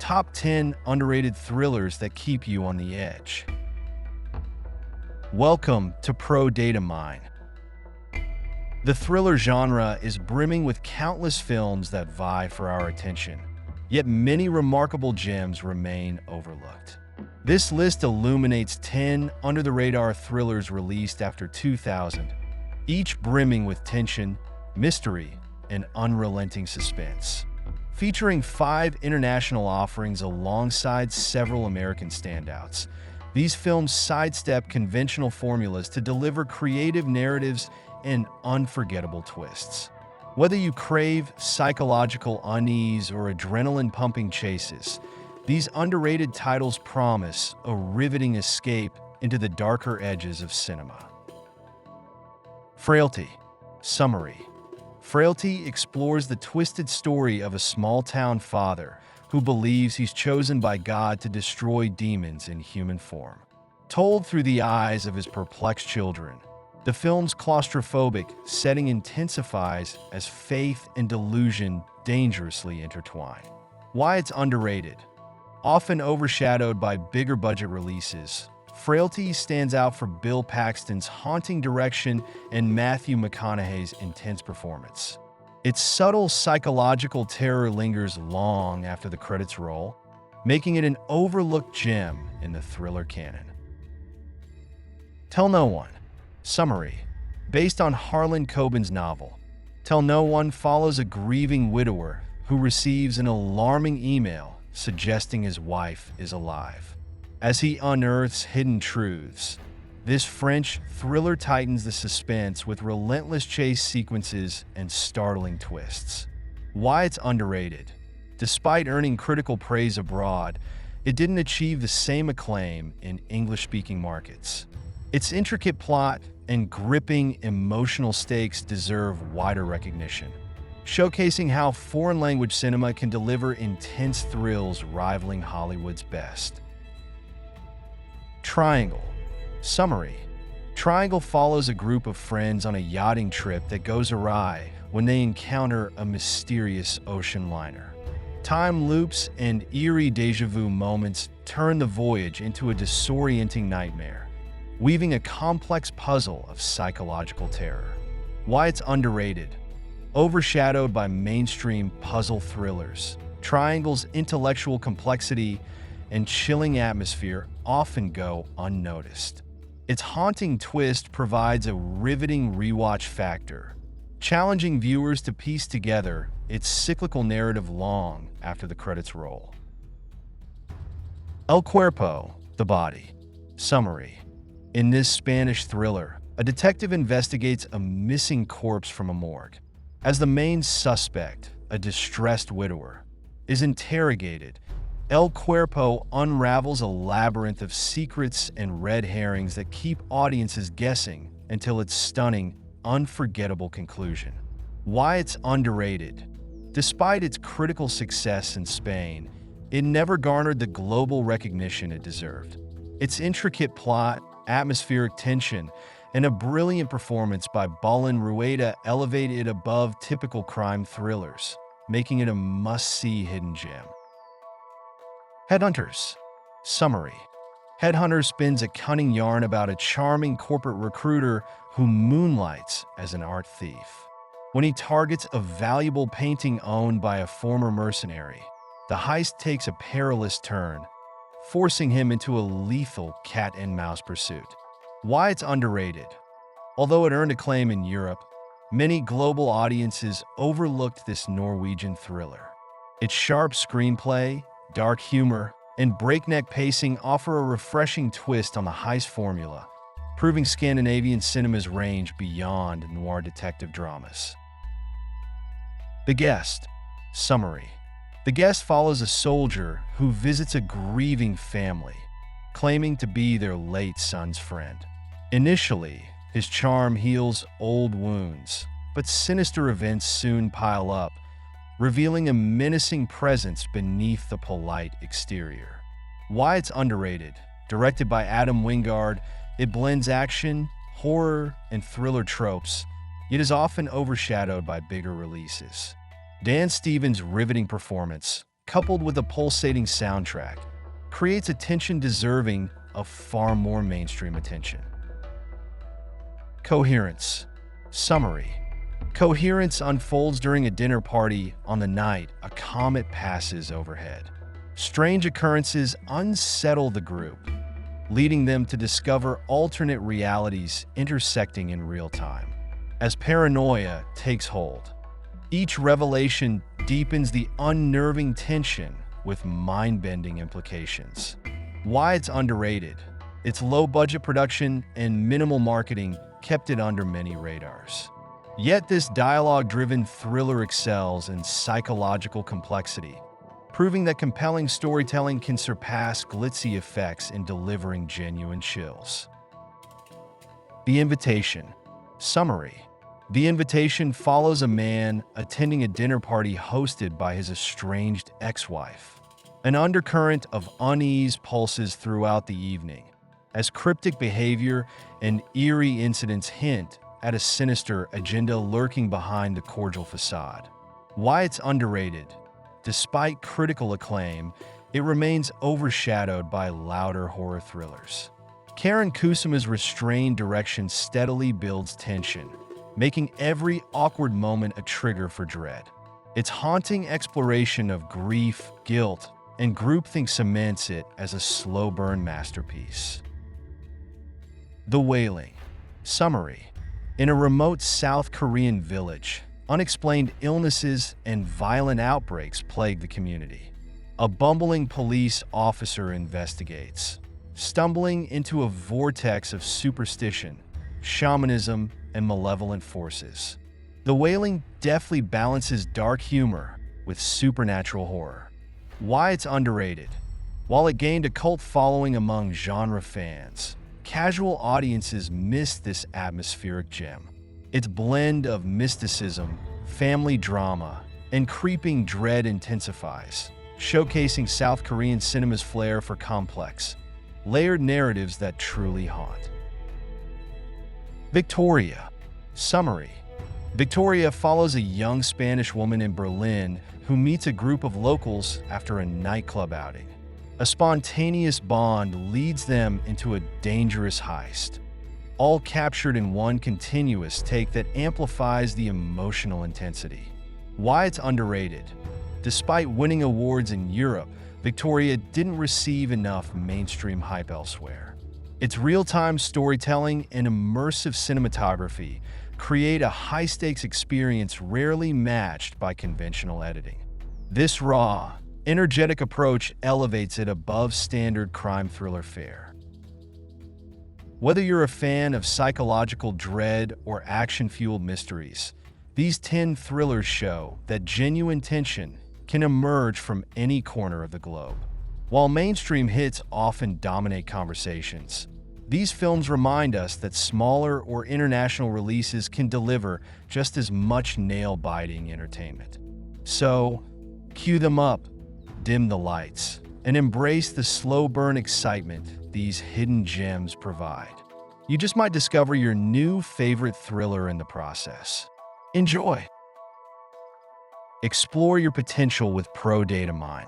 Top 10 underrated thrillers that keep you on the edge. Welcome to Pro Data Mine. The thriller genre is brimming with countless films that vie for our attention, yet many remarkable gems remain overlooked. This list illuminates 10 under-the-radar thrillers released after 2000, each brimming with tension, mystery, and unrelenting suspense. Featuring 5 international offerings alongside several American standouts, these films sidestep conventional formulas to deliver creative narratives and unforgettable twists. Whether you crave psychological unease or adrenaline-pumping chases, these underrated titles promise a riveting escape into the darker edges of cinema. Frailty. Summary. Frailty explores the twisted story of a small-town father who believes he's chosen by God to destroy demons in human form. Told through the eyes of his perplexed children, the film's claustrophobic setting intensifies as faith and delusion dangerously intertwine. Why it's underrated. Often overshadowed by bigger budget releases, Frailty stands out for Bill Paxton's haunting direction and Matthew McConaughey's intense performance. Its subtle psychological terror lingers long after the credits roll, making it an overlooked gem in the thriller canon. Tell No One. Summary. Based on Harlan Coben's novel, Tell No One follows a grieving widower who receives an alarming email suggesting his wife is alive. As he unearths hidden truths, this French thriller tightens the suspense with relentless chase sequences and startling twists. Why it's underrated. Despite earning critical praise abroad, it didn't achieve the same acclaim in English-speaking markets. Its intricate plot and gripping emotional stakes deserve wider recognition, showcasing how foreign language cinema can deliver intense thrills rivaling Hollywood's best. Triangle. Summary. Triangle follows a group of friends on a yachting trip that goes awry when they encounter a mysterious ocean liner. Time loops and eerie déjà vu moments turn the voyage into a disorienting nightmare, weaving a complex puzzle of psychological terror. Why it's underrated. Overshadowed by mainstream puzzle thrillers, Triangle's intellectual complexity and chilling atmosphere often go unnoticed. Its haunting twist provides a riveting rewatch factor, challenging viewers to piece together its cyclical narrative long after the credits roll. El Cuerpo, The Body. Summary. In this Spanish thriller, a detective investigates a missing corpse from a morgue. As the main suspect, a distressed widower, is interrogated, El Cuerpo unravels a labyrinth of secrets and red herrings that keep audiences guessing until its stunning, unforgettable conclusion. Why it's underrated. Despite its critical success in Spain, it never garnered the global recognition it deserved. Its intricate plot, atmospheric tension, and a brilliant performance by Balin Rueda elevate it above typical crime thrillers, making it a must-see hidden gem. Headhunters. Summary. Headhunters spins a cunning yarn about a charming corporate recruiter who moonlights as an art thief. When he targets a valuable painting owned by a former mercenary, the heist takes a perilous turn, forcing him into a lethal cat-and-mouse pursuit. Why it's underrated. Although it earned acclaim in Europe, many global audiences overlooked this Norwegian thriller. Its sharp screenplay, dark humor, and breakneck pacing offer a refreshing twist on the heist formula, proving Scandinavian cinema's range beyond noir detective dramas. The Guest. Summary. The Guest follows a soldier who visits a grieving family, claiming to be their late son's friend. Initially, his charm heals old wounds, but sinister events soon pile up, revealing a menacing presence beneath the polite exterior. Why it's underrated. Directed by Adam Wingard, it blends action, horror, and thriller tropes, yet is often overshadowed by bigger releases. Dan Stevens' riveting performance, coupled with a pulsating soundtrack, creates a tension deserving of far more mainstream attention. Coherence. Summary. Coherence unfolds during a dinner party on the night a comet passes overhead. Strange occurrences unsettle the group, leading them to discover alternate realities intersecting in real time. As paranoia takes hold, each revelation deepens the unnerving tension with mind-bending implications. Why it's underrated? Its low-budget production and minimal marketing kept it under many radars. Yet this dialogue-driven thriller excels in psychological complexity, proving that compelling storytelling can surpass glitzy effects in delivering genuine chills. The Invitation. Summary. The Invitation follows a man attending a dinner party hosted by his estranged ex-wife. An undercurrent of unease pulses throughout the evening, as cryptic behavior and eerie incidents hint at a sinister agenda lurking behind the cordial facade. Why it's underrated? Despite critical acclaim, it remains overshadowed by louder horror thrillers. Karen Kusuma's restrained direction steadily builds tension, making every awkward moment a trigger for dread. Its haunting exploration of grief, guilt, and groupthink cements it as a slow-burn masterpiece. The Wailing. Summary. In a remote South Korean village, unexplained illnesses and violent outbreaks plague the community. A bumbling police officer investigates, stumbling into a vortex of superstition, shamanism, and malevolent forces. The Wailing deftly balances dark humor with supernatural horror. Why it's underrated? While it gained a cult following among genre fans, casual audiences missed this atmospheric gem. Its blend of mysticism, family drama, and creeping dread intensifies, showcasing South Korean cinema's flair for complex, layered narratives that truly haunt. Victoria. Summary. Victoria follows a young Spanish woman in Berlin who meets a group of locals after a nightclub outing. A spontaneous bond leads them into a dangerous heist, all captured in one continuous take that amplifies the emotional intensity. Why it's underrated? Despite winning awards in Europe, Victoria didn't receive enough mainstream hype elsewhere. Its real-time storytelling and immersive cinematography create a high-stakes experience rarely matched by conventional editing. This raw, energetic approach elevates it above standard crime thriller fare. Whether you're a fan of psychological dread or action-fueled mysteries, these 10 thrillers show that genuine tension can emerge from any corner of the globe. While mainstream hits often dominate conversations, these films remind us that smaller or international releases can deliver just as much nail-biting entertainment. So, cue them up, dim the lights, and embrace the slow-burn excitement these hidden gems provide. You just might discover your new favorite thriller in the process. Enjoy! Explore your potential with Pro Data Mine.